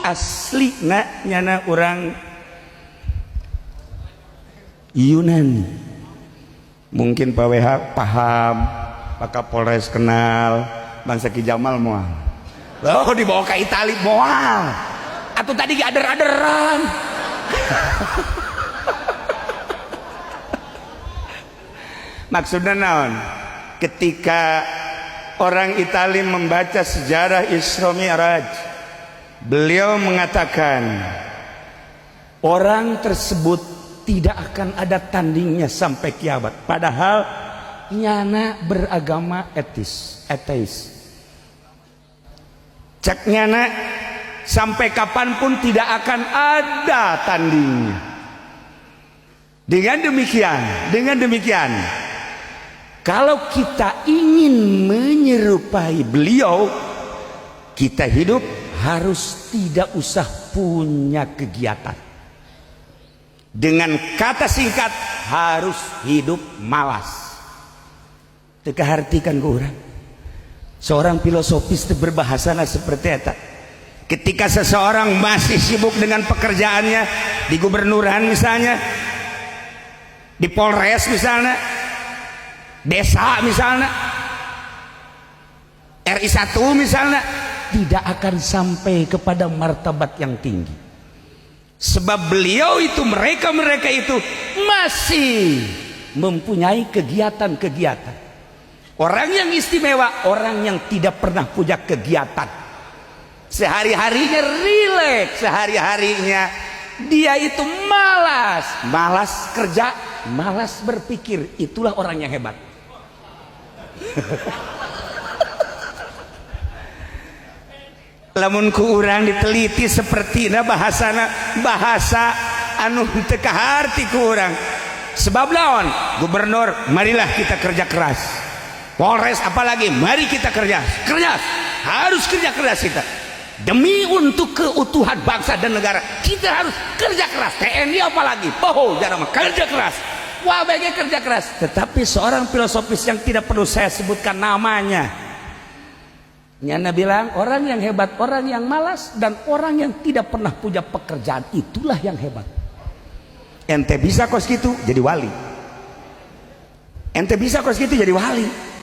asli nyana orang Yunani. Mungkin Pak WH paham, Pak Kapolres kenal, Bang Seki Jamal moal. Oh dibawa ke Itali moal. Atau tadi ader-aderan. Maksudnya naon? Ketika orang Itali membaca sejarah Isra Mi'raj, beliau mengatakan orang tersebut tidak akan ada tandingnya sampai kiamat. Padahal nyana beragama ateis. Cek nyana sampai kapanpun tidak akan ada tandingnya. Dengan demikian, kalau kita ingin menyerupai beliau, kita hidup harus tidak usah punya kegiatan. Dengan kata singkat, harus hidup malas. Teka hartikan ke orang. Seorang filosofis berbahasana seperti itu. Ketika seseorang masih sibuk dengan pekerjaannya di gubernuran misalnya, di Polres misalnya, desa misalnya, RI 1 misalnya, tidak akan sampai kepada martabat yang tinggi. Sebab beliau itu, mereka itu masih mempunyai kegiatan-kegiatan. Orang yang istimewa, orang yang tidak pernah punya kegiatan. Sehari-harinya rileks, sehari-harinya dia itu malas kerja, malas berpikir. Itulah orang yang hebat. Lamun ku urang diteliti seperti bahasa anu teu kaharti ku urang. Sebab lawan gubernur, marilah kita kerja keras. Polres apalagi, mari kita kerja keras. Harus kerja keras kita. Demi untuk keutuhan bangsa dan negara, kita harus kerja keras. TNI apalagi, jangan kerja keras. WBG kerja keras. Tetapi seorang filosofis yang tidak perlu saya sebutkan namanya, nyana bilang orang yang hebat, orang yang malas, dan orang yang tidak pernah punya pekerjaan, itulah yang hebat. Ente bisa kos gitu jadi wali. Ente bisa kos gitu jadi wali.